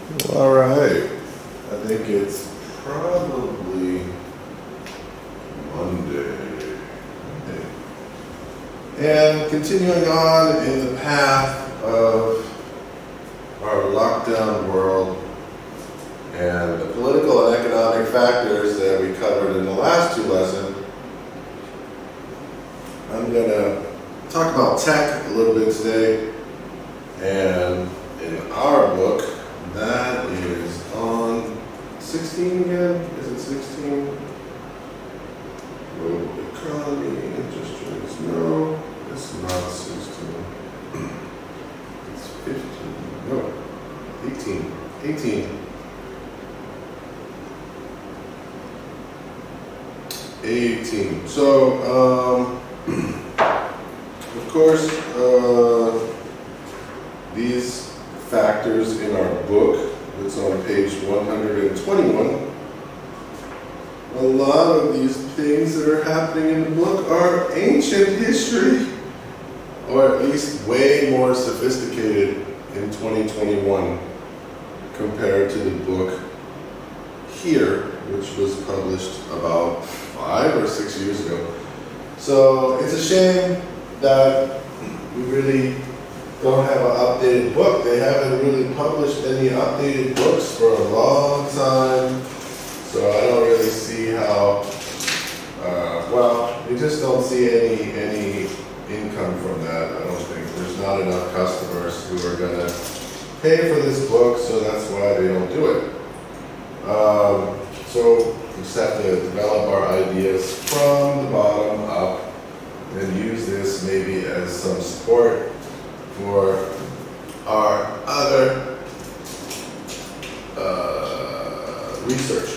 All right. I think it's probably Monday. And continuing on in the path of our lockdown world and the political and economic factors that we covered in the last two lessons, I'm going to talk about tech a little bit today. And in our book, that is on 16 again? Is it 16? Global economy, interest rates. No, it's not 16. It's 15. No, 18. 18. 18. So, of course, these factors in our book, it's on page 121. A lot of these things that are happening in the book are ancient history, or at least way more sophisticated in 2021 compared to the book here, which was published about 5 or 6 years ago. So it's a shame that we really don't have an updated book. They haven't really published any updated books for a long time. So I don't really see how, we just don't see any income from that. I don't think there's not enough customers who are gonna pay for this book, so that's why they don't do it. So we just have to develop our ideas from the bottom up and use this maybe as some support for our other research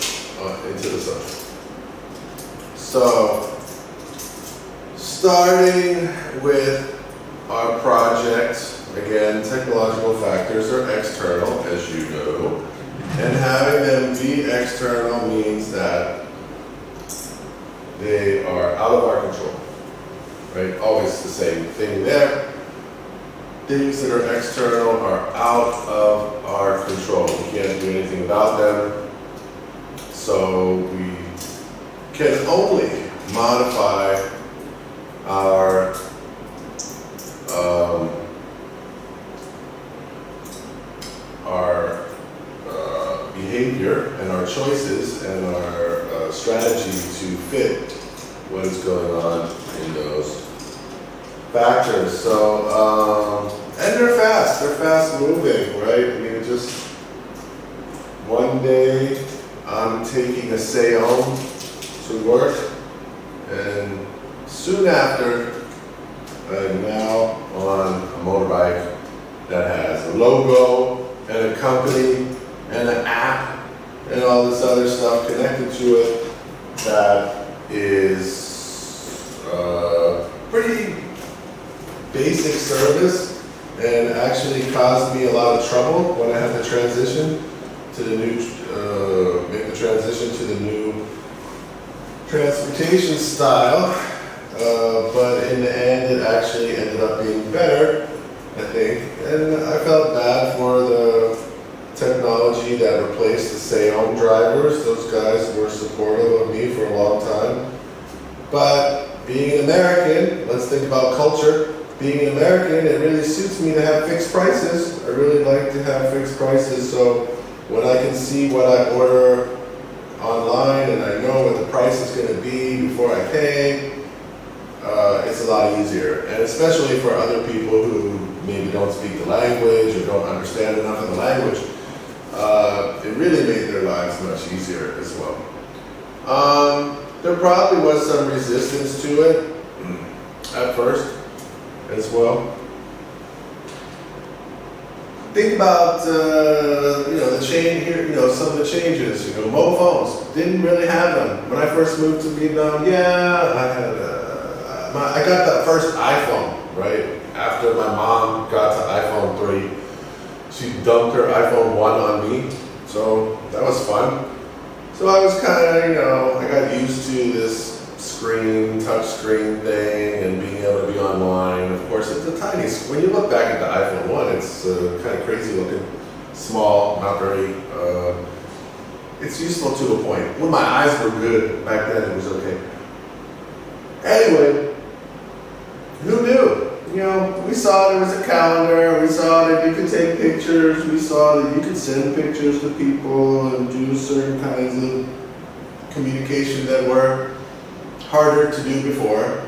into the subject. So, starting with our project, again, technological factors are external, as you know, and having them be external means that they are out of our control, right? Always the same thing there. Things that are external are out of our control. We can't do anything about them. So we can only modify our behavior and our choices and our strategy to fit what is going on in those factors. So, and they're fast moving, right? I mean, just one day I'm taking a Seon to work, and soon after, I'm now on a motorbike that has a logo and a company and an app and all this other stuff connected to it that is pretty basic service, and actually caused me a lot of trouble when I had to transition to the new, make the transition to the new transportation style. But in the end, it actually ended up being better, I think. And I felt bad for the technology that replaced the stay-home drivers. Those guys were supportive of me for a long time. But being an American, let's think about culture. Being an American, it really suits me to have fixed prices. I really like to have fixed prices, so when I can see what I order online and I know what the price is going to be before I pay, it's a lot easier. And especially for other people who maybe don't speak the language or don't understand enough of the language, it really made their lives much easier as well. There probably was some resistance to it at first as well. Think about the change here. Some of the changes. Mobile phones, didn't really have them when I first moved to Vietnam. Yeah, I got that first iPhone right after my mom got to iPhone 3. She dumped her iPhone 1 on me, so that was fun. So I was kind of, I got used to this touch screen thing and being able to be online. Of course, it's a tiny, when you look back at the iPhone 1, it's kind of crazy looking. small, not very, it's useful to a point. When my eyes were good back then, it was okay. Anyway, who knew? You know, we saw there was a calendar, we saw that you could take pictures, we saw that you could send pictures to people and do certain kinds of communication that were harder to do before.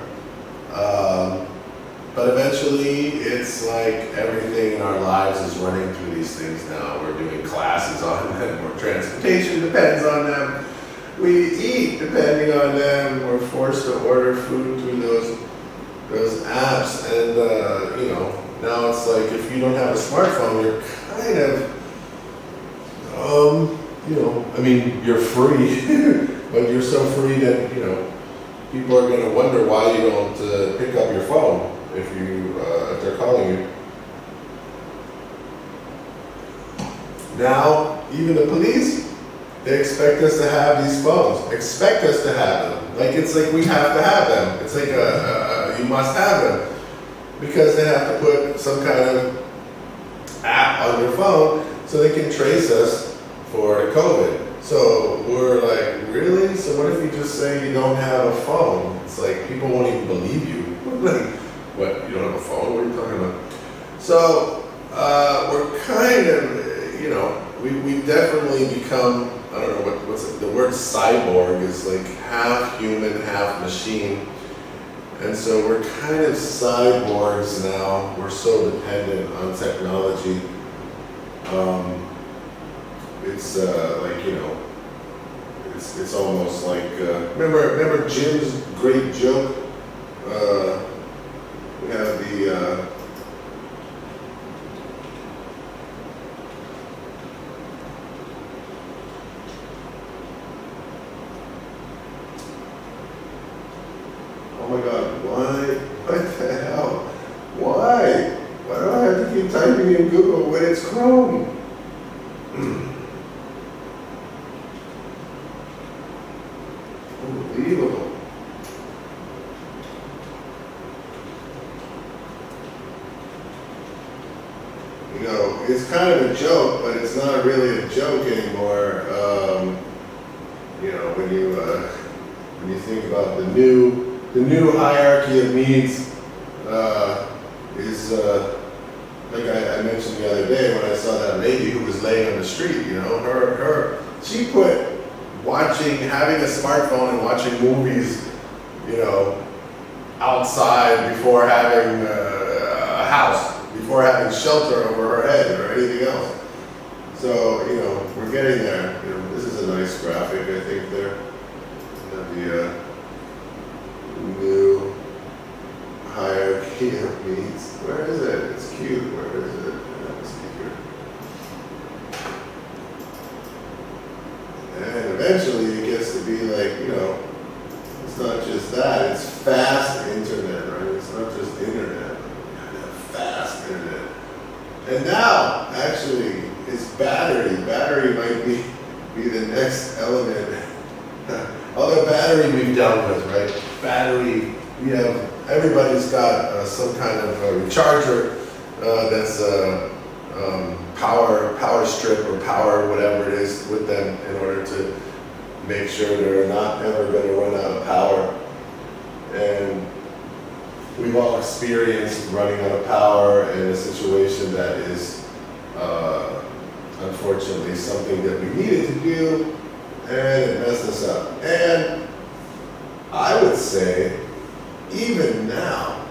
But eventually, it's like everything in our lives is running through these things now. We're doing classes on them, or transportation depends on them. We eat depending on them. We're forced to order food through those apps. And, you know, now it's like if you don't have a smartphone, you're kind of, you know, I mean, you're free, but you're so free that, you know, people are going to wonder why you don't pick up your phone if they're calling you. Now, even the police, they expect us to have these phones. Expect us to have them. Like it's like we have to have them. It's like you must have them because they have to put some kind of app on your phone so they can trace us for the COVID. So we're like, really? So what if you just say you don't have a phone? It's like people won't even believe you. Like, what, you don't have a phone? What are you talking about? So we're kind of, you know, we've definitely become, I don't know, what's it, the word cyborg is like half human, half machine. And so we're kind of cyborgs now. We're so dependent on technology. It's like, you know, it's almost like, remember Jim's great joke? We have the, oh my God, why? What the hell? Why? Why do I have to keep typing in Google when it's Chrome? Unbelievable. You know, it's kind of a joke, but it's not really a joke anymore. You know, when you think about the new hierarchy of needs is like I mentioned the other day when I saw that lady who was laying on the street. You know, she put having a smartphone and watching movies, you know, outside before having a house, before having shelter over her head or anything else. So, you know, we're getting there. You know, this is a nice graphic, I think, there. The new hierarchy of needs. Where is it? It's cute. Where is it? Let's see here. And eventually it gets to be like, you know, it's not just that, it's fast internet, right? It's not just internet. You have to have fast internet. And now, actually, it's battery. Battery might be the next element. Although battery we've dealt with, right? Battery, everybody's got some kind of a recharger that's power strip or power whatever it is with them in order to make sure they're not ever going to run out of power. And we've all experienced running out of power in a situation that is unfortunately something that we needed to do, and it messed us up. And I would say, even now,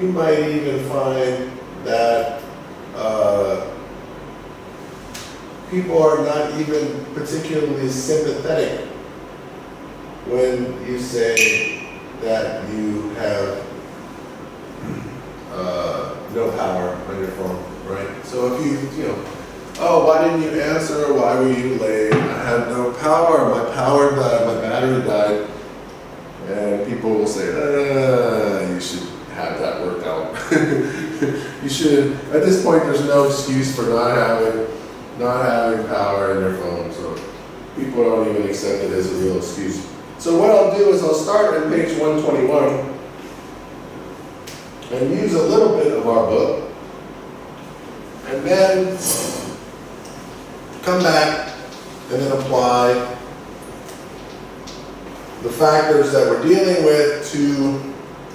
you might even find that people are not even particularly sympathetic when you say that you have no power on your phone, right? So if you know, oh, why didn't you answer? Why were you late? I had no power. My power died. My battery died. And people will say, you should have that worked out. You should. At this point, there's no excuse for not having power in your phone. So people don't even accept it as a real excuse. So what I'll do is I'll start on page 121 and use a little bit of our book. And then come back and then apply the factors that we're dealing with to,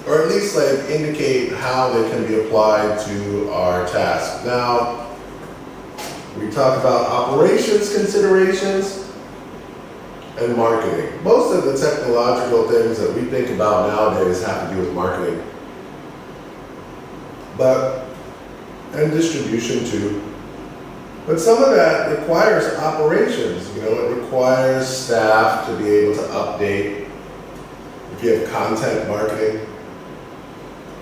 or at least like indicate how they can be applied to our task. Now, we talk about operations considerations and marketing. Most of the technological things that we think about nowadays have to do with marketing. And distribution too. But some of that requires operations. You know, it requires staff to be able to update. If you have content marketing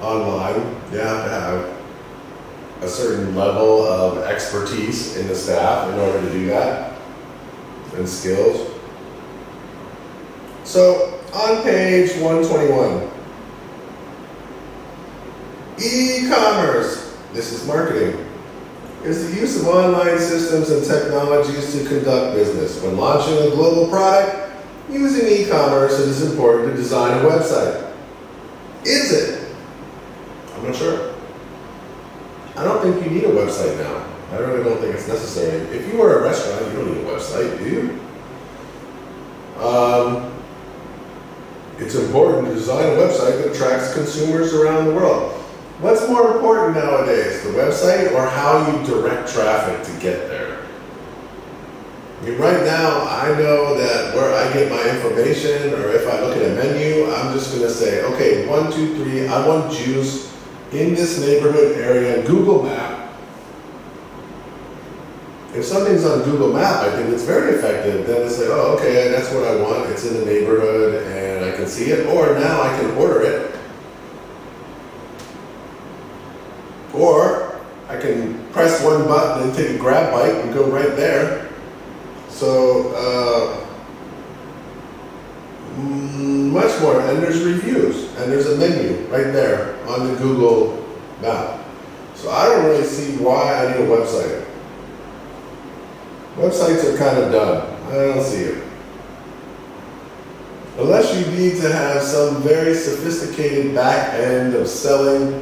online, you have to have a certain level of expertise in the staff in order to do that, and skills. So on page 121, e-commerce, this is marketing, is the use of online systems and technologies to conduct business. When launching a global product using e-commerce, it is important to design a website. Is it? I'm not sure. I don't think you need a website now. I really don't think it's necessary. If you were a restaurant, you don't need a website, do you? It's important to design a website that attracts consumers around the world. What's more important nowadays, the website or how you direct traffic to get there? I mean, right now, I know that where I get my information, or if I look at a menu, I'm just going to say, okay, 1, 2, 3, I want juice in this neighborhood area, Google Map. If something's on Google Map, I think it's very effective. Then it's like, oh, okay, that's what I want. It's in the neighborhood and I can see it. Or now I can order it. Or I can press one button and take a grab bite and go right there. So, much more. And there's reviews. And there's a menu right there on the Google Map. So I don't really see why I need a website. Websites are kind of done. I don't see it. Unless you need to have some very sophisticated back end of selling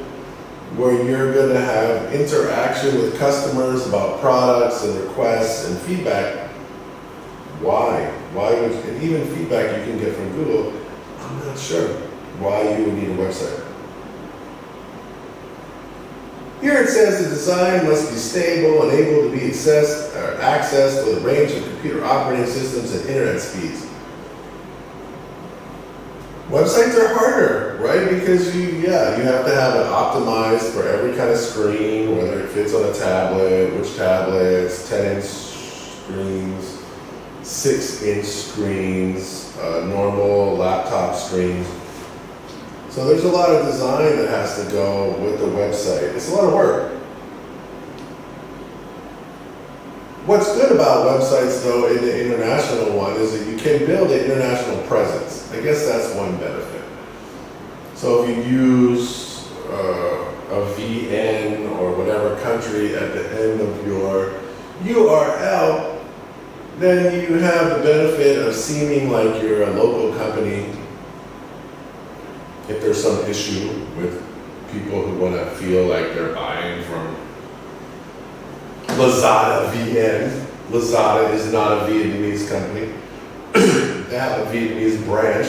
where you're going to have interaction with customers about products and requests and feedback. Why? And even feedback you can get from Google, I'm not sure why you would need a website. Here it says the design must be stable and able to be accessed with a range of computer operating systems and internet speeds. Websites are harder, right? Because you have to have it optimized for every kind of screen, whether it fits on a tablet, which tablets, 10-inch screens, 6-inch screens, normal laptop screens. So there's a lot of design that has to go with the website. It's a lot of work. What's good about websites, though, in the international one is that you can build an international presence. I guess that's one benefit. So if you use a VN or whatever country at the end of your URL, then you have the benefit of seeming like you're a local company. If there's some issue with people who want to feel like they're buying from Lazada VN. Lazada is not a Vietnamese company. They have a Vietnamese branch,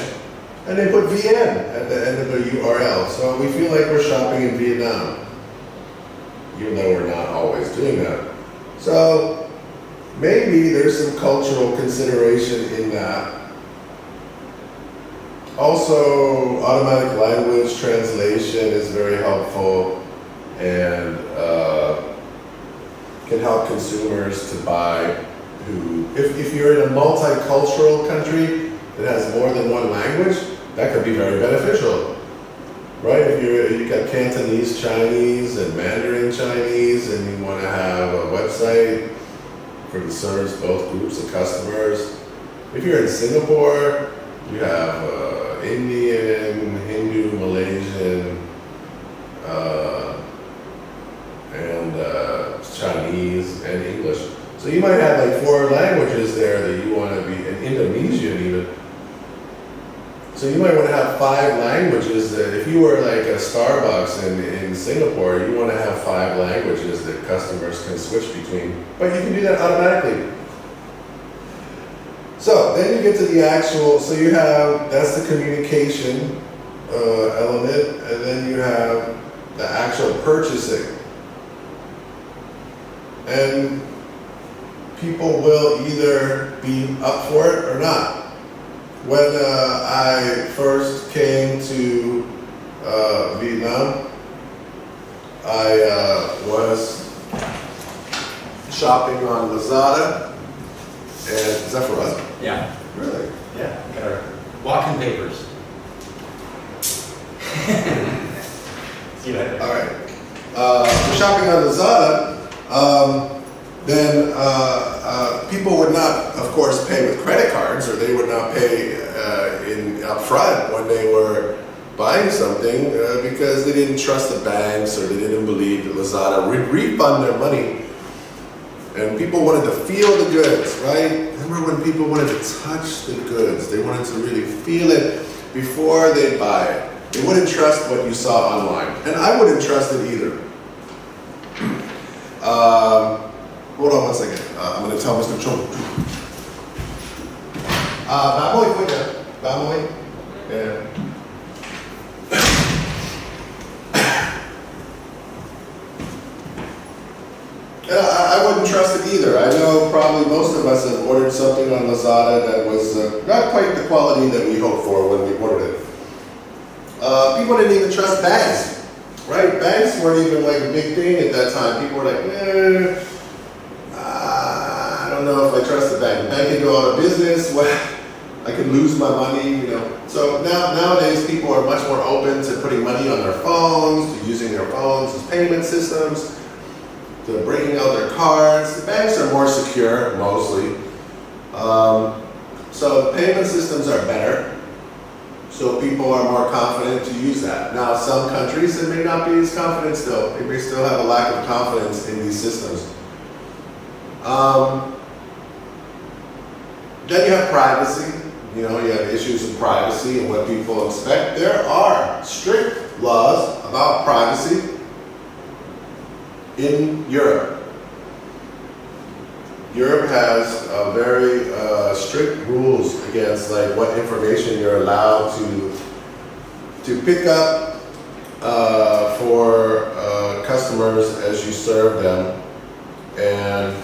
and they put VN at the end of the URL. So we feel like we're shopping in Vietnam, even though we're not always doing that. So maybe there's some cultural consideration in that. Also, automatic language translation is very helpful and can help consumers to buy who, if you're in a multicultural country that has more than one language, that could be very beneficial, right? If you've got Cantonese Chinese and Mandarin Chinese and you want to have a website that serves both groups of customers. If you're in Singapore, you have Indian, Hindu, Malaysian, and Chinese and English. So you might have like 4 languages there that you want to be, in Indonesian even. So you might want to have 5 languages that if you were like a Starbucks in Singapore, you want to have 5 languages that customers can switch between. But you can do that automatically. then you get to the actual, so you have, that's the communication element, and then you have the actual purchasing. And people will either be up for it or not. When I first came to Vietnam, I was shopping on Lazada, and is that for us? Yeah. Really? Yeah. Got our walking papers. See you later. All right. For shopping on Lazada, then people would not, of course, pay with credit cards, or they would not pay in upfront when they were buying something because they didn't trust the banks, or they didn't believe that Lazada would refund their money. And people wanted to feel the goods, right? Remember when people wanted to touch the goods? They wanted to really feel it before they buy it. They wouldn't trust what you saw online. And I wouldn't trust it either. Hold on one second. I'm going to tell Mr. Chung. Baboy, quick. Baboy. Yeah. I wouldn't trust it either. I know probably most of us have ordered something on Lazada that was not quite the quality that we hoped for when we ordered it. People didn't even trust banks, right? Banks weren't even like a big thing at that time. People were like, I don't know if I trust the bank. The bank can go out of business. What? I could lose my money, you know. So nowadays people are much more open to putting money on their phones, to using their phones as payment systems, to breaking out their cards. The banks are more secure, mostly. So the payment systems are better. So people are more confident to use that. Now, some countries, they may not be as confident still. They may still have a lack of confidence in these systems. Then you have privacy. You know, you have issues of privacy and what people expect. There are strict laws about privacy in Europe. Europe has very strict rules against like what information you're allowed to pick up for customers as you serve them, and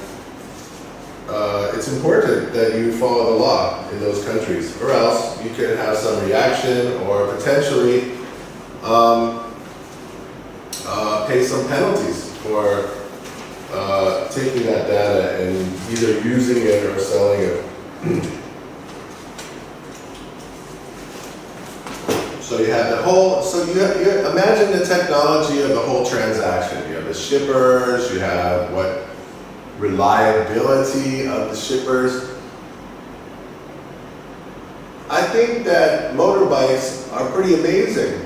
it's important that you follow the law in those countries, or else you could have some reaction or potentially pay some penalties for taking that data and either using it or selling it. So you have the whole, so you imagine the technology of the whole transaction. You have the shippers, you have what reliability of the shippers. I think that motorbikes are pretty amazing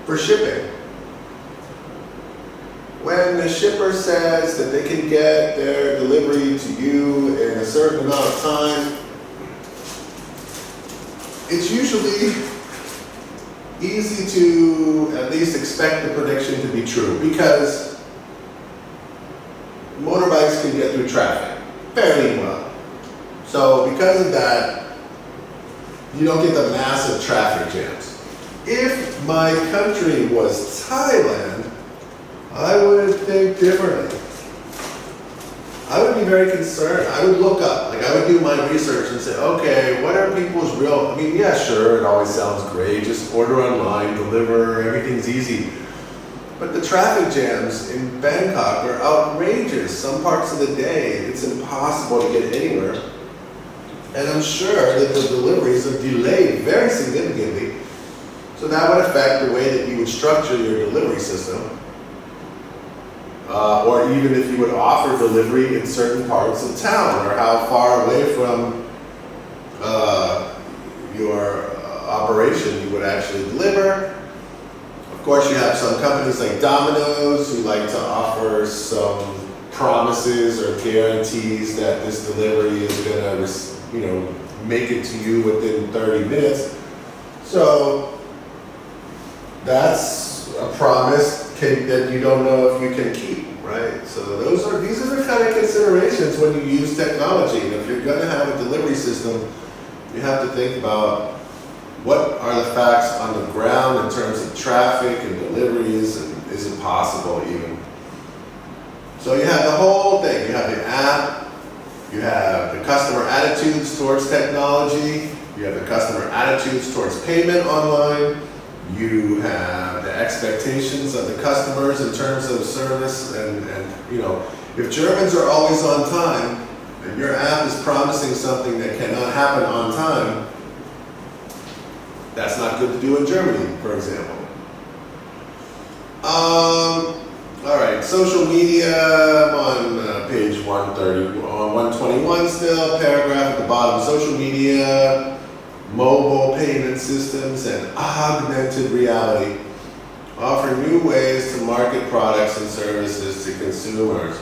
for shipping. When the shipper says that they can get their delivery to you in a certain amount of time, it's usually easy to at least expect the prediction to be true, because motorbikes can get through traffic fairly well. So because of that, you don't get the massive traffic jams. If my country was Thailand, I would think differently. I would be very concerned. I would look up, like I would do my research and say, okay, what are people's real, I mean, yeah, sure, it always sounds great, just order online, deliver, everything's easy. But the traffic jams in Bangkok are outrageous. Some parts of the day, it's impossible to get anywhere. And I'm sure that the deliveries are delayed very significantly. So that would affect the way that you would structure your delivery system. Or even if you would offer delivery in certain parts of town, or how far away from your operation you would actually deliver. Of course, you have some companies like Domino's who like to offer some promises or guarantees that this delivery is going to, make it to you within 30 minutes. So that's a promise that you don't know if you can keep, right? So these are the kind of considerations when you use technology. And if you're going to have a delivery system, you have to think about what are the facts on the ground in terms of traffic and deliveries, and is it possible even? So you have the whole thing. You have the app, you have the customer attitudes towards technology, you have the customer attitudes towards payment online, you have the expectations of the customers in terms of service, and you know, if Germans are always on time, and your app is promising something that cannot happen on time, that's not good to do in Germany, for example. All right, social media, I'm on page 130, on 121 still, paragraph at the bottom, social media, mobile payment systems, and augmented reality offer new ways to market products and services to consumers.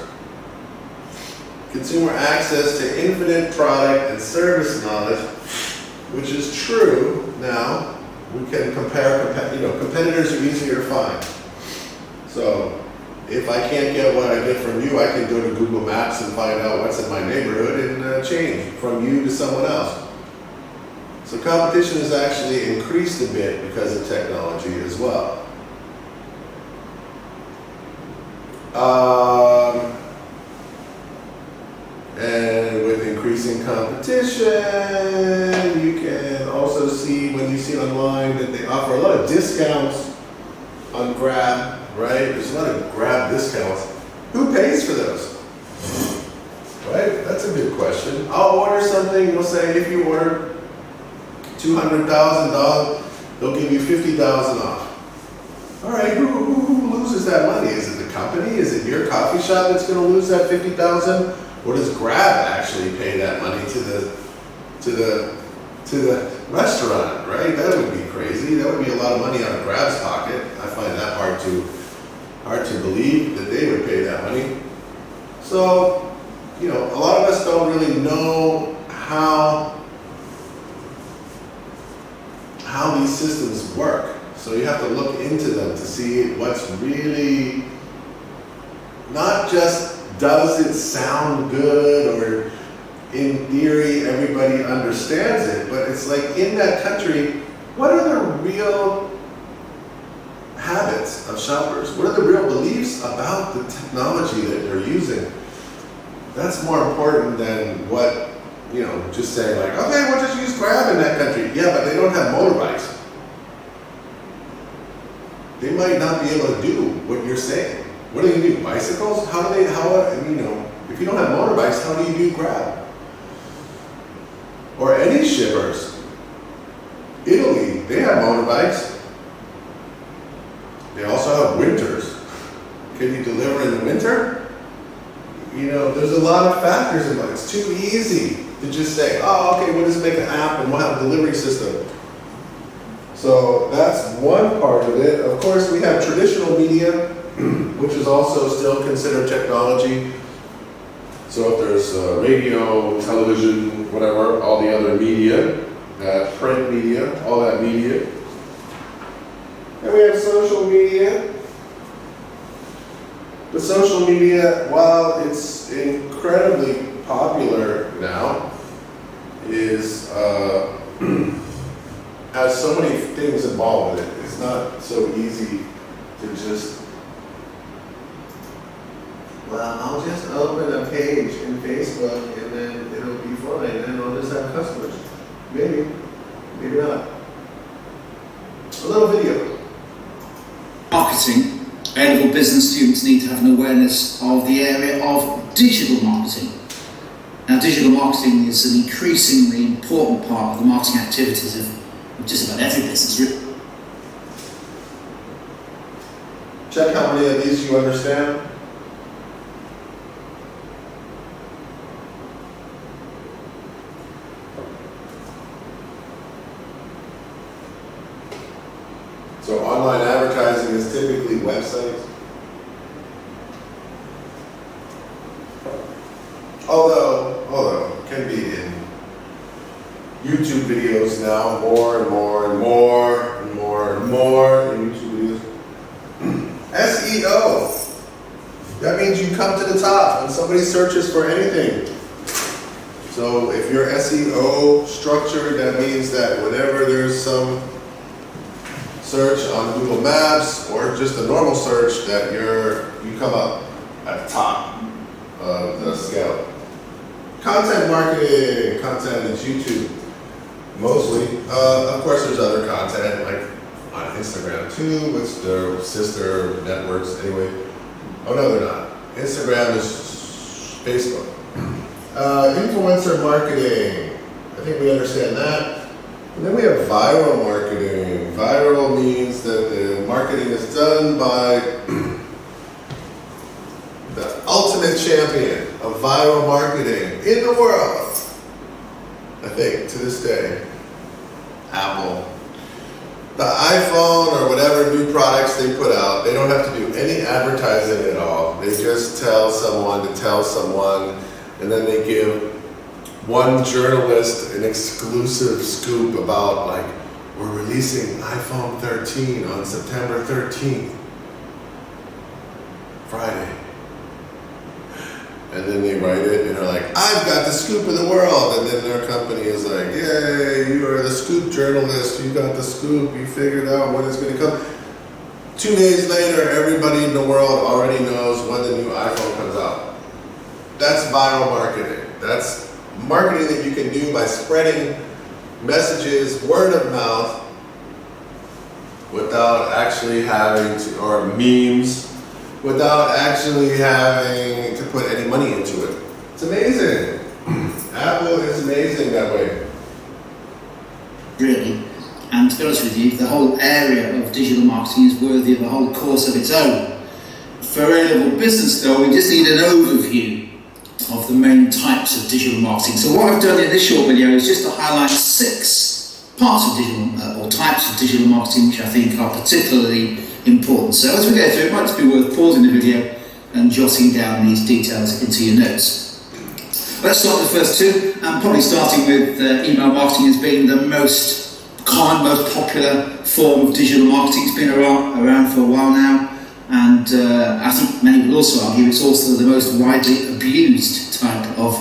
Consumer access to infinite product and service knowledge, which is true now. We can compare, competitors are easier to find. So if I can't get what I get from you, I can go to Google Maps and find out what's in my neighborhood and change from you to someone else. So competition has actually increased a bit because of technology as well. And with increasing competition, you can also see, when you see online, that they offer a lot of discounts on Grab, right? There's a lot of Grab discounts. Who pays for those? Right? That's a good question. I'll order something, they'll say if you order $200,000, they'll give you $50,000 off. All right, who loses that money? Is it the company? Is it your coffee shop that's going to lose that $50,000? Or does Grab actually pay that money to the restaurant, right? That would be crazy. That would be a lot of money out of Grab's pocket. I find that hard to believe that they would pay that money. So, a lot of us don't really know how these systems work. So you have to look into them to see what's really, not just does it sound good, or in theory everybody understands it, but it's like, in that country, what are the real habits of shoppers? What are the real beliefs about the technology that they're using? That's more important than what, just saying like, okay, we'll just use Grab in that country. Yeah, but they don't have motorbikes. They might not be able to do what you're saying. What do they do? Bicycles? If you don't have motorbikes, how do you do Grab? Or any shippers. Italy, they have motorbikes. They also have winters. Can you deliver in the winter? There's a lot of factors in it. It's too easy to just say, oh, okay, we'll just make an app and we'll have a delivery system. So that's one part of it. Of course, we have traditional media, which is also still considered technology. So if there's radio, television, whatever, all the other media, print media, all that media. And we have social media. But social media, while it's incredibly popular now, is has so many things involved with it. It's not so easy to just, well, I'll just open a page in Facebook and then it'll be fine, and I'll just have customers. Maybe, maybe not. A little video. Marketing, A-level business students need to have an awareness of the area of digital marketing. Now, digital marketing is an increasingly important part of the marketing activities of just about every business, really. Check how many of these you understand. So online advertising is typically websites. Although it can be in YouTube videos now, more and more and more and more and more in YouTube videos. SEO. That means you come to the top when somebody searches for anything. So if you're SEO structured, that means that whenever there's some search on Google Maps or just a normal search, that you come up at the top of the scale. Content marketing, content is YouTube, mostly. Of course, there's other content like on Instagram too, which their sister networks anyway. Oh no, they're not. Instagram is Facebook. Influencer marketing, I think we understand that. And then we have viral marketing. Viral means that the marketing is done by the ultimate champion of viral marketing in the world. I think, to this day, Apple. The iPhone or whatever new products they put out, they don't have to do any advertising at all. They just tell someone to tell someone, and then they give one journalist an exclusive scoop about, like, we're releasing iPhone 13 on September 13th, Friday. And then they write it and they're like, I've got the scoop of the world. And then their company is like, yay, you are the scoop journalist. You got the scoop. You figured out when it's going to come. 2 days later, everybody in the world already knows when the new iPhone comes out. That's viral marketing. That's marketing that you can do by spreading messages, word of mouth, without actually having to, or memes, without actually having to put any money into it. It's amazing. Apple is amazing that way. Really. And to be honest with you, the whole area of digital marketing is worthy of a whole course of its own. For A-level business though, we just need an overview of the main types of digital marketing. So what I've done in this short video is just to highlight 6 parts of digital, or types of digital marketing, which I think are particularly important. So as we go through, it might just be worth pausing the video and jotting down these details into your notes. Let's start with the first 2, and probably starting with email marketing as being the most common, most popular form of digital marketing. It's been around for a while now, and I think many would also argue it's also the most widely abused type of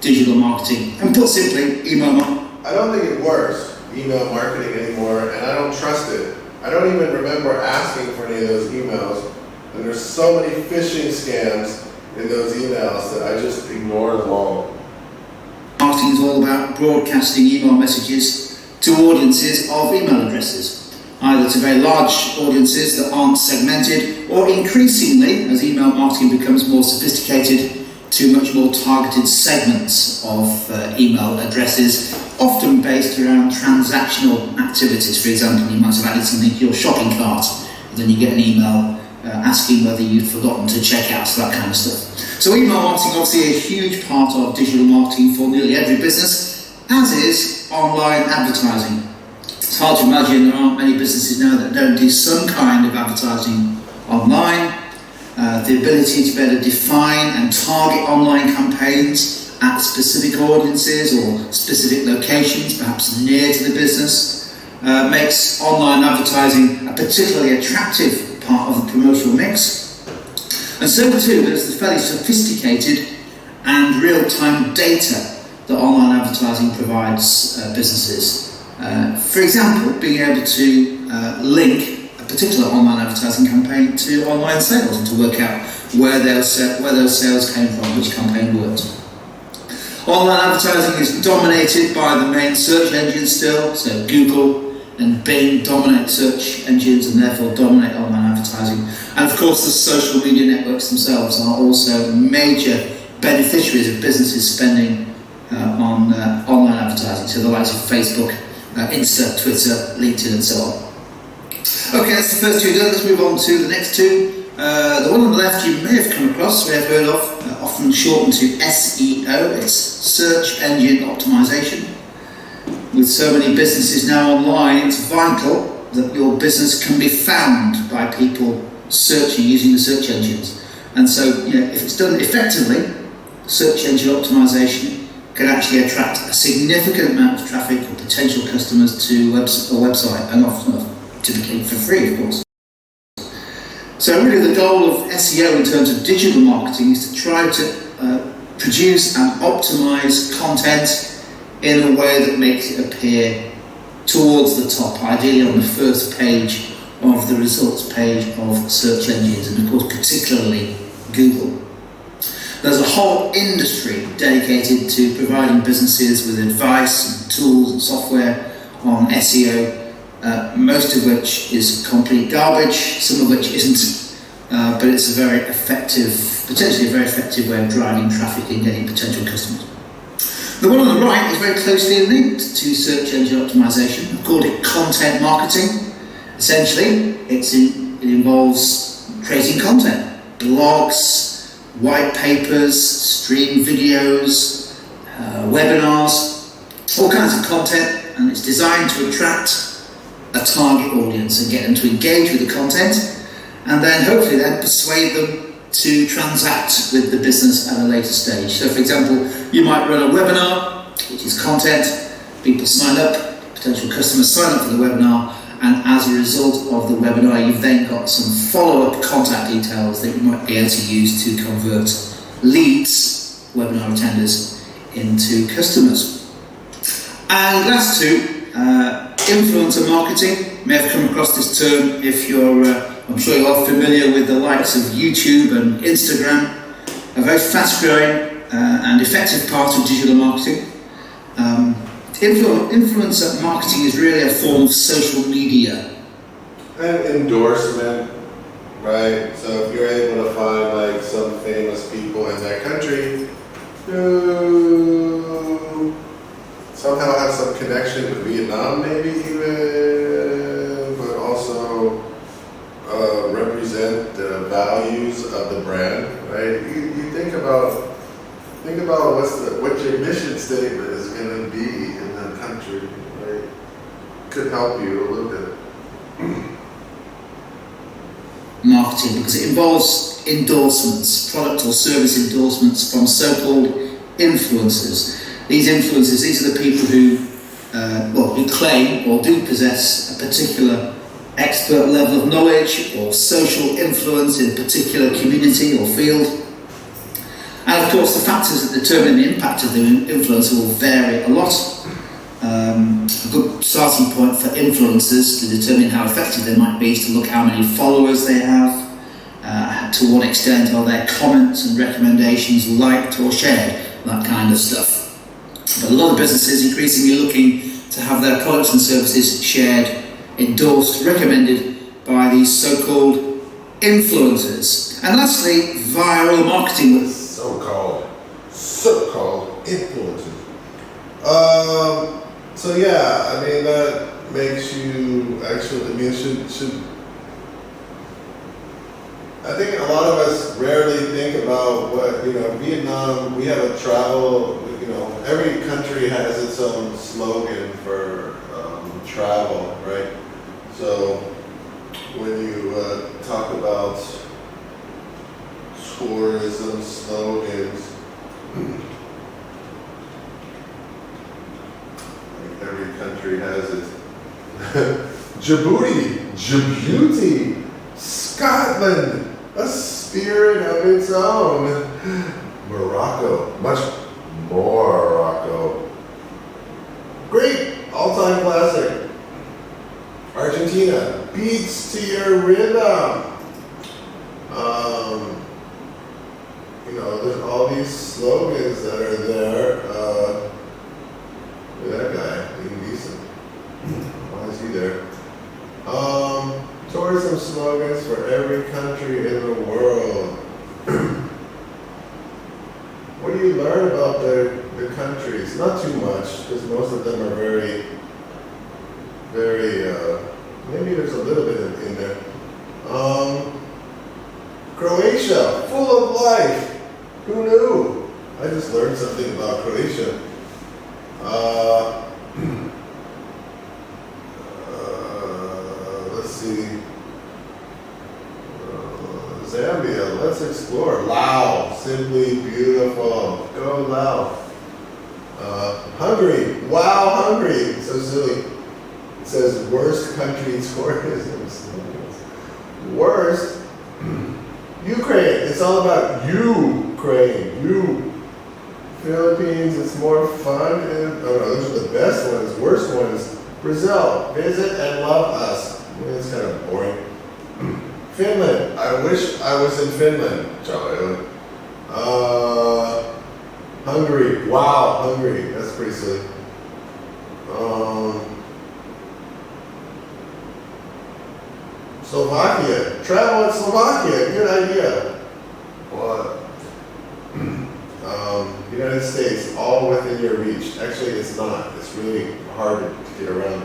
digital marketing. And put simply, email marketing. I don't think it works, email marketing anymore, and I don't trust it. I don't even remember asking for any of those emails, and there's so many phishing scams in those emails that I just ignore them all. Marketing is all about broadcasting email messages to audiences of email addresses, either to very large audiences that aren't segmented, or increasingly, as email marketing becomes more sophisticated, to much more targeted segments of email addresses, often based around transactional activities. For example, you might have added something to your shopping cart, and then you get an email asking whether you've forgotten to check out, so that kind of stuff. So email marketing obviously a huge part of digital marketing for nearly every business, as is online advertising. It's hard to imagine there aren't many businesses now that don't do some kind of advertising online. The ability to better define and target online campaigns at specific audiences or specific locations, perhaps near to the business, makes online advertising a particularly attractive part of the promotional mix. And so too, there's the fairly sophisticated and real-time data that online advertising provides businesses. For example, being able to link a particular online advertising campaign to online sales and to work out where those sales came from, which campaign worked. Online advertising is dominated by the main search engines still, so Google and Bing dominate search engines and therefore dominate online advertising. And of course the social media networks themselves are also major beneficiaries of businesses spending on online advertising, so the likes of Facebook, Insta, Twitter, LinkedIn and so on. Okay, that's the first 2 done. Let's move on to the next 2. The one on the left you may have come across, may have heard of, often shortened to SEO. It's search engine optimization. With so many businesses now online, it's vital that your business can be found by people searching using the search engines. And so, if it's done effectively, search engine optimization can actually attract a significant amount of traffic or potential customers to a website, and often typically for free, of course. So really the goal of SEO in terms of digital marketing is to try to produce and optimize content in a way that makes it appear towards the top, ideally on the first page of the results page of search engines, and of course particularly Google. There's a whole industry dedicated to providing businesses with advice and tools and software on SEO, most of which is complete garbage, some of which isn't, but it's a very effective, potentially a very effective way of driving traffic and getting potential customers. The one on the right is very closely linked to search engine optimization. I've called it content marketing. Essentially, it involves creating content, blogs, white papers, stream videos, webinars, all kinds of content, and it's designed to attract a target audience and get them to engage with the content, and then hopefully then persuade them to transact with the business at a later stage. So for example, you might run a webinar, which is content, people sign up, potential customers sign up for the webinar, and as a result of the webinar you've then got some follow-up contact details that you might be able to use to convert leads, webinar attenders, into customers. And last two, influencer marketing. You may have come across this term if you're, I'm sure you're all familiar with the likes of YouTube and Instagram, a very fast-growing and effective part of digital marketing. Influencer marketing is really a form of social media. And endorsement, right? So if you're able to find like some famous people in that country who somehow have some connection with Vietnam, maybe even, but also represent the values of the brand, right? You think about what your mission statement is going to be in that country, right? Could help you a little bit. Marketing, because it involves endorsements, product or service endorsements from so-called influencers. These influencers, these are the people who claim or do possess a particular expert level of knowledge or social influence in a particular community or field. And of course the factors that determine the impact of the influencer will vary a lot. A good starting point for influencers to determine how effective they might be is to look how many followers they have, to what extent are their comments and recommendations liked or shared, that kind of stuff. But a lot of businesses increasingly looking to have their products and services shared, endorsed, recommended by these so-called influencers. And lastly, viral marketing. So-called influencers. So yeah, I mean that makes you actually. I mean, should. I think a lot of us rarely think about what Vietnam. We have a travel. Every country has its own slogan for travel, right? So when you talk about tourism slogans, every country has it. Djibouti, Scotland, a spirit of its own. Morocco, much more Morocco. Great, all-time classic. Argentina, beats to your rhythm. There's all these slogans that are there. Look at that guy, being decent. Why is he there? Tourism slogans for every country in the world. What do you learn about the countries? Not too much, because most of them are very, maybe there's a little bit in there. Croatia, full of life. Who knew? I just learned something about Croatia. Let's see. Zambia, let's explore. Laos, simply beautiful. Go Laos. Hungary, wow, Hungary. So silly. It says worst country tourism. Worst. Ukraine, it's all about Ukraine. You. Philippines, it's more fun. And, oh no, those are the best ones. Worst ones, Brazil, visit and love us. It's kind of boring. Finland, I wish I was in Finland, Charlie. Hungary, wow, Hungary, that's pretty silly. Slovakia, travel in Slovakia, good idea. What? United States, all within your reach. Actually, it's not. It's really hard to get around.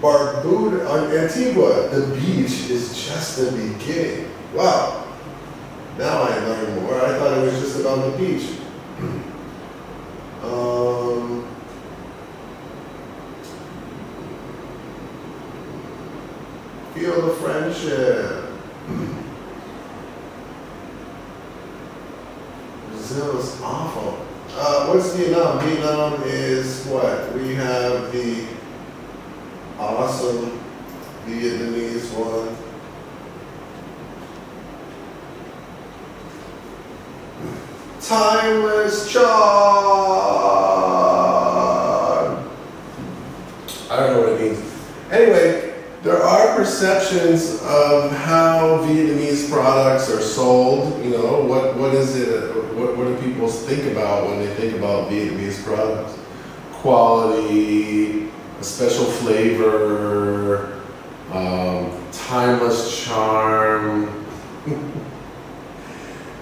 Barbuda, Antigua, the beach is just the beginning. Wow. Now I learn more. I thought it was just about the beach. Feel the friendship. Brazil is awful. What's Vietnam? Vietnam is what? We have the awesome Vietnamese one. Timeless charm. I don't know what it means. Anyway, there are perceptions of how Vietnamese products are sold. You know, what is it? What do people think about when they think about Vietnamese products? Quality, a special flavor, timeless charm.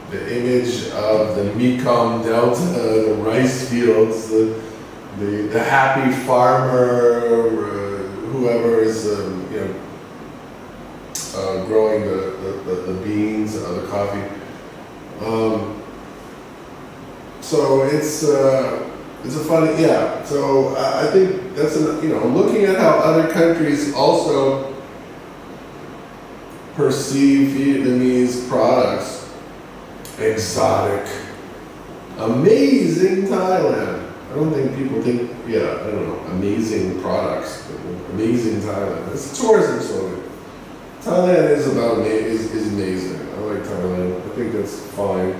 The image of the Mekong Delta, the rice fields, the happy farmer, whoever is growing the beans or the coffee. So it's a funny, yeah. So I think that's looking at how other countries also perceive Vietnamese products. Exotic, amazing Thailand. I don't think people think, amazing products, amazing Thailand. It's a tourism slogan. Thailand is amazing. I like Thailand. I think that's fine.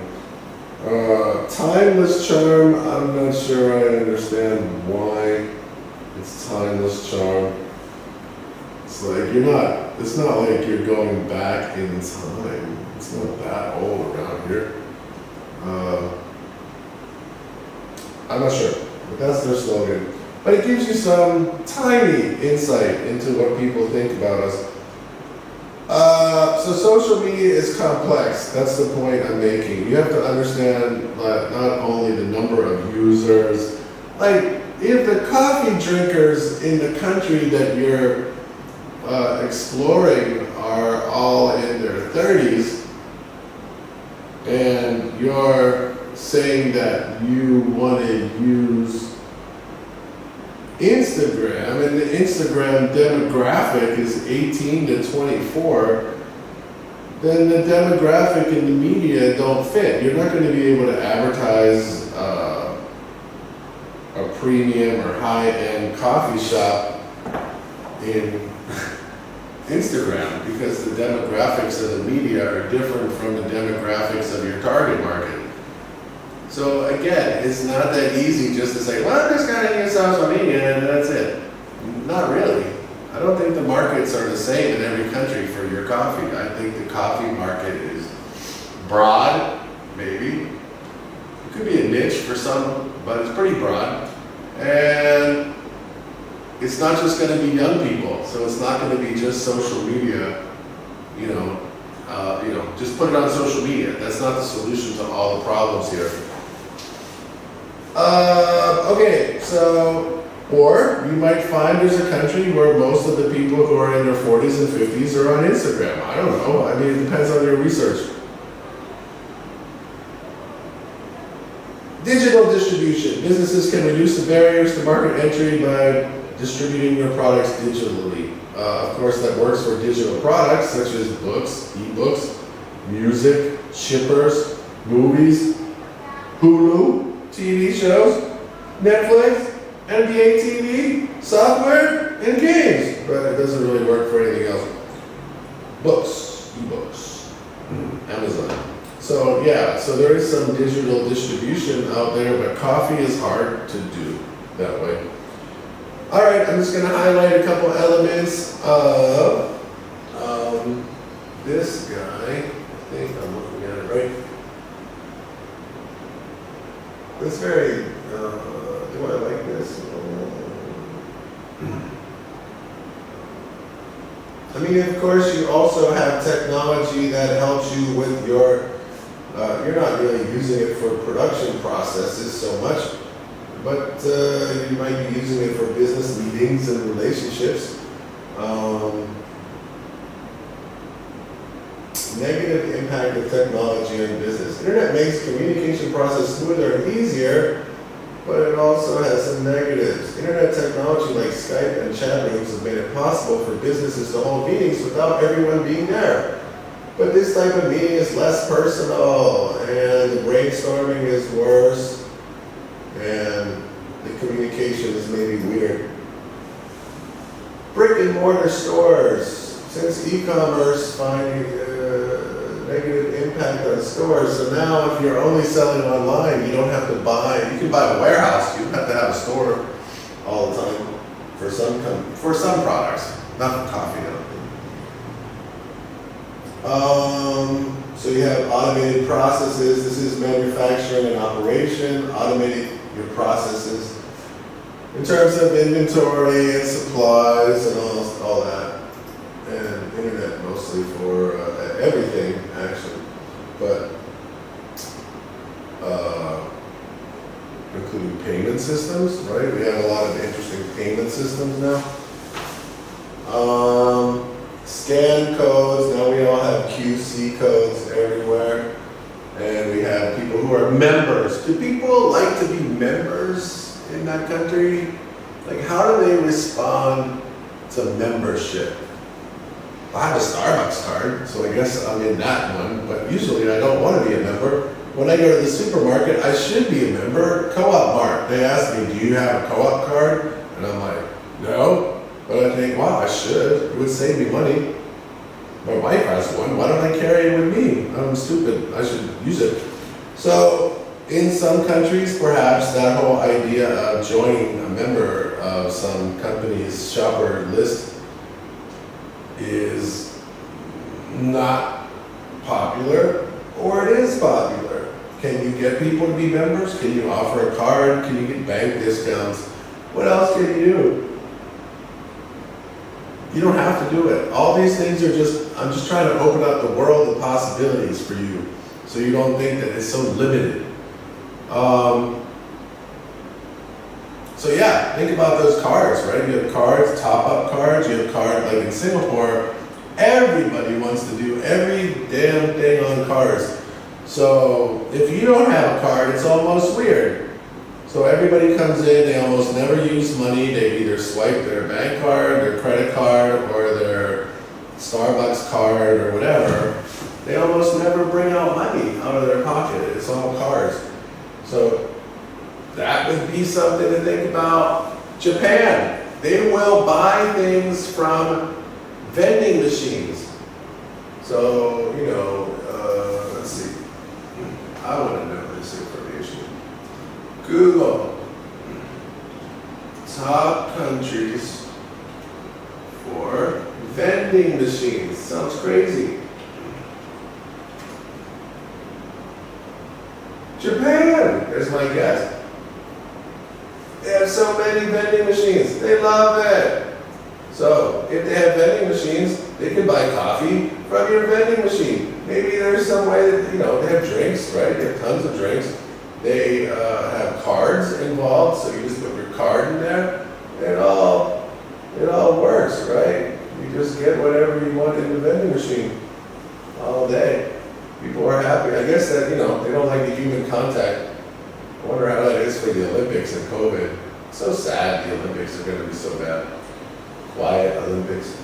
Timeless charm, I'm not sure I understand why it's timeless charm. It's like it's not like you're going back in time. It's not that old around here. I'm not sure, but that's their slogan. But it gives you some tiny insight into what people think about us. So social media is complex. That's the point I'm making. You have to understand that not only the number of users, like if the coffee drinkers in the country that you're exploring are all in their 30s, and you're saying that you want to use Instagram, and the Instagram demographic is 18 to 24, then the demographic and the media don't fit. You're not going to be able to advertise a premium or high-end coffee shop in Instagram, because the demographics of the media are different from the demographics of your target market. So again, it's not that easy just to say, well, I'm just going to use social media and that's it. Not really. I don't think the markets are the same in every country for your coffee. I think the coffee market is broad, maybe. It could be a niche for some, but it's pretty broad. And it's not just going to be young people, so it's not going to be just social media, just put it on social media. That's not the solution to all the problems here. Or you might find there's a country where most of the people who are in their 40s and 50s are on Instagram. I don't know. I mean, it depends on your research. Digital distribution. Businesses can reduce the barriers to market entry by distributing their products digitally. Of course, that works for digital products such as books, ebooks, music, shippers, movies, Hulu, TV shows, Netflix, NBA TV, software, and games. But it doesn't really work for anything else. books, e-books, Amazon. So yeah, so there is some digital distribution out there, but coffee is hard to do that way. All right, I'm just gonna highlight a couple elements of this guy. I think I'm looking at it right. It's very, do I like this? I mean, of course, you also have technology that helps you with your, you're not really using it for production processes so much, but you might be using it for business meetings and relationships. Negative impact of technology on business. Internet makes communication process smoother and easier, but it also has some negatives. Internet technology like Skype and chat rooms have made it possible for businesses to hold meetings without everyone being there. But this type of meeting is less personal, and the brainstorming is worse, and the communication is maybe weird. Brick and mortar stores. Since e-commerce finding negative impact on stores, so now if you're only selling online, you don't have to buy, you can buy a warehouse, you don't have to have a store all the time for some products, not for coffee, I don't think. So you have automated processes. This is manufacturing and operation, automating your processes in terms of inventory and supplies and all that. And internet mostly for everything, actually, but including payment systems, right? We have a lot of interesting payment systems now. Scan codes, now we all have QC codes everywhere, and we have people who are members. Do people like to be members in that country? Like, how do they respond to membership? I have a Starbucks card, so I guess I'm in that one, but usually I don't want to be a member. When I go to the supermarket, I should be a member. Co-op Mart, they ask me, do you have a co-op card? And I'm like, no. But I think, wow, I should. It would save me money. My wife has one, why don't I carry it with me? I'm stupid, I should use it. So, in some countries, perhaps that whole idea of joining a member of some company's shopper list is not popular, or it is popular. Can you get people to be members? Can you offer a card? Can you get bank discounts? What else can you do? You don't have to do it. All these things are just, I'm just trying to open up the world of possibilities for you, so you don't think that it's so limited. So yeah, think about those cards, right? You have cards, top-up cards, you have cards, like in Singapore, everybody wants to do every damn thing on cards. So if you don't have a card, it's almost weird. So everybody comes in, they almost never use money, they either swipe their bank card, their credit card, or their Starbucks card, or whatever. They almost never bring out money out of their pocket, it's all cards. So that would be something to think about. Japan, they will buy things from vending machines. So, you know, let's see. I want to know this information. Google top countries for vending machines. Sounds crazy. Japan, there's my guess. They have so many vending machines. They love it. So if they have vending machines, they can buy coffee from your vending machine. Maybe there's some way that, you know, they have drinks, right? They have tons of drinks. They have cards involved, so you just put your card in there. It all works, right? You just get whatever you want in the vending machine all day. People are happy. I guess that, you know, they don't like the human contact. I wonder how that is for the Olympics and COVID. It's so sad the Olympics are going to be so bad. Quiet Olympics.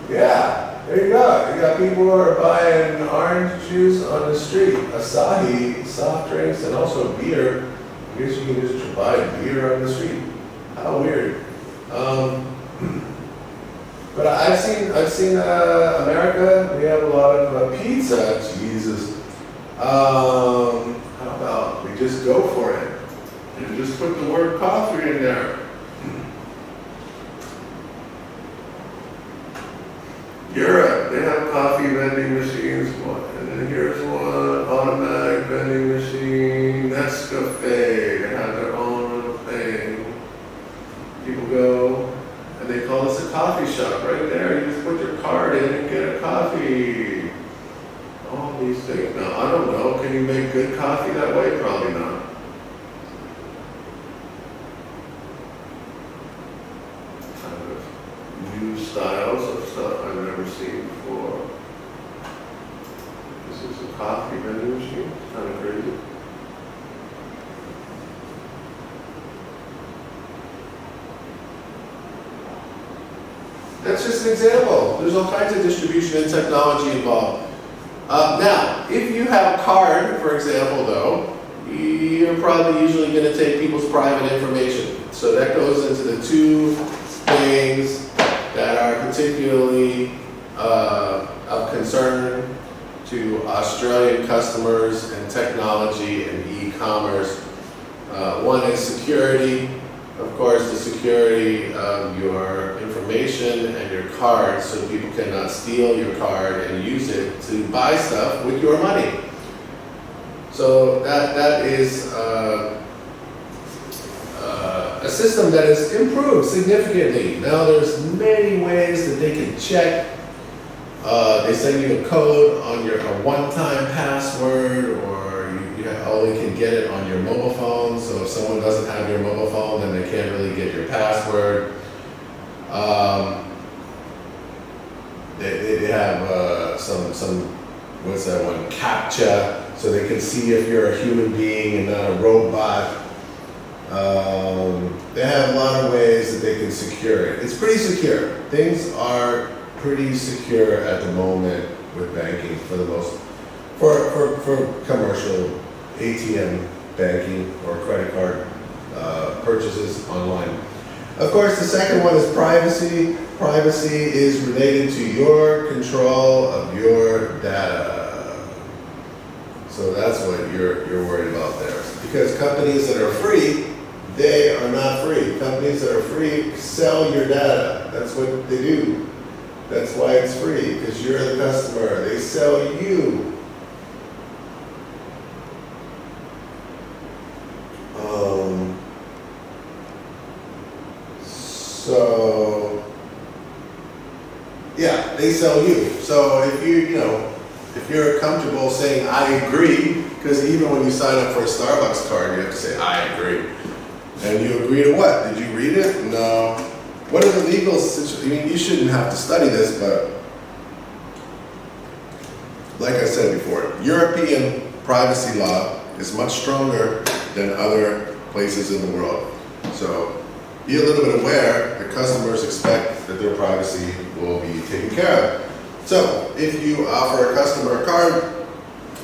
Yeah, there you go. You got people who are buying orange juice on the street, Asahi, soft drinks, and also beer. I guess you can just buy beer on the street. How weird. But I've seen America. We have a lot of pizza. Jesus. How about we just go for it and just put the word coffee in there? Europe, they have coffee vending machines. And then here's one automatic vending machine. Nescafe. They have their own little thing. People go. And they call this a coffee shop right there. You just put your card in and get a coffee. All these things. Now, I don't know. Can you make good coffee that way? Probably not. Kind of new styles of stuff I've never seen before. This is a coffee vending machine. It's kind of crazy. That's just an example. There's all kinds of distribution and technology involved. Now, if you have a card, for example, though, you're probably usually going to take people's private information. So that goes into the two things that are particularly of concern to Australian customers and technology and e-commerce. One is security. Of course, the security of your information and your card, so people cannot steal your card and use it to buy stuff with your money. So that is a system that has improved significantly. Now there's many ways that they can check. They send you a code on a one-time password, or you only can get it on your mobile phone. So if someone doesn't have your mobile phone, then they can't really get your password. They have some what's that one, CAPTCHA, so they can see if you're a human being and not a robot. They have a lot of ways that they can secure it. It's pretty secure. Things are pretty secure at the moment with banking for the most, for commercial ATM banking or credit card purchases online. Of course, the second one is privacy. Privacy is related to your control of your data. So that's what you're worried about there. Because companies that are free, they are not free. Companies that are free sell your data. That's what they do. That's why it's free, because you're the customer. They sell you. So, yeah, they sell you. So if if you're comfortable saying I agree, because even when you sign up for a Starbucks card, you have to say I agree. And you agree to what? Did you read it? No. What are the legal situations? I mean, you shouldn't have to study this, but like I said before, European privacy law is much stronger than other places in the world. So be a little bit aware that customers expect that their privacy will be taken care of. So if you offer a customer a card,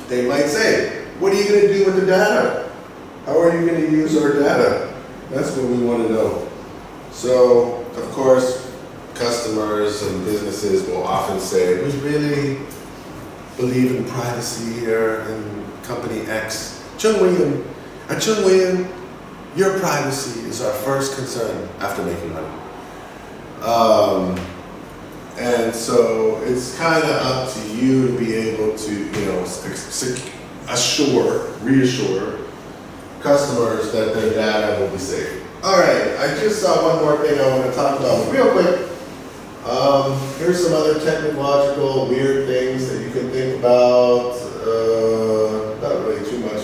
they might say, what are you going to do with the data? How are you going to use our data? That's what we want to know. So, of course, customers and businesses will often say, we really believe in privacy here in company X. Chung William, your privacy is our first concern after making money. And so it's kind of up to you to be able to, reassure customers that their data will be safe. All right, I just saw one more thing I want to talk about real quick. Here's some other technological weird things that you can think about. Not really too much.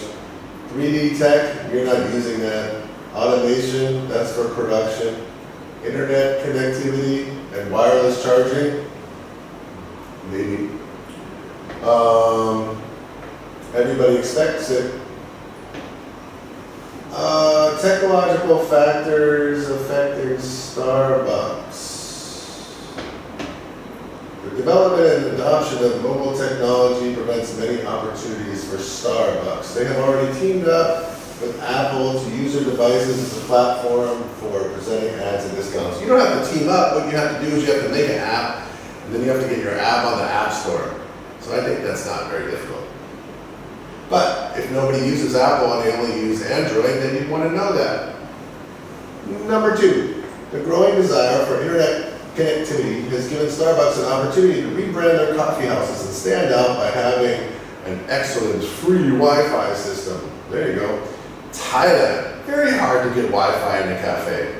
3D tech, you're not using that. Automation, that's for production. Internet connectivity and wireless charging, maybe. Everybody expects it. Technological factors affecting Starbucks. The development and adoption of mobile technology prevents many opportunities for Starbucks. They have already teamed up with Apple to use their devices as a platform for presenting ads and discounts. You don't have to team up. What you have to do is you have to make an app, and then you have to get your app on the App Store. So I think that's not very difficult. But if nobody uses Apple and they only use Android, then you'd want to know that. Number 2, the growing desire for internet connectivity has given Starbucks an opportunity to rebrand their coffee houses and stand out by having an excellent free Wi-Fi system. There you go. Thailand, very hard to get Wi-Fi in a cafe.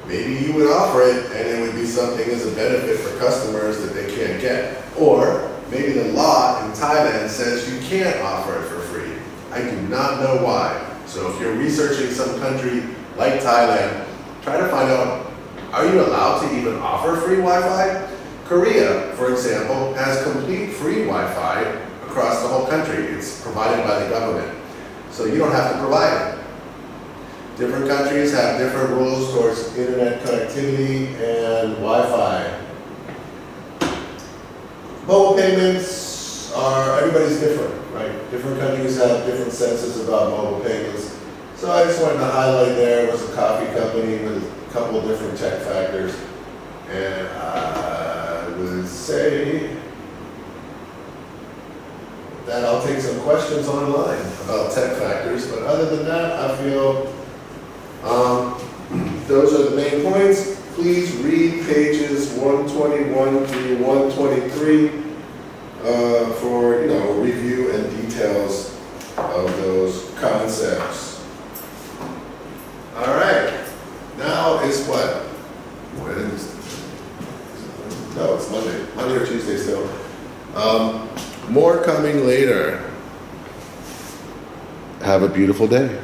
Maybe you would offer it and it would be something as a benefit for customers that they can't get. Or maybe the law in Thailand says you can't offer it for free. I do not know why. So if you're researching some country like Thailand, try to find out, are you allowed to even offer free Wi-Fi? Korea, for example, has complete free Wi-Fi across the whole country. It's provided by the government. So you don't have to provide it. Different countries have different rules towards internet connectivity and Wi-Fi. Mobile payments are, everybody's different, right? Different countries have different senses about mobile payments. So I just wanted to highlight there was a coffee company with a couple of different tech factors. And I would say that I'll take some questions online about tech factors. But other than that, I feel those are the main points. Please read pages 121 through 123 for review and details of those concepts. All right, now it's what? No, it's Monday or Tuesday still. More coming later. Have a beautiful day.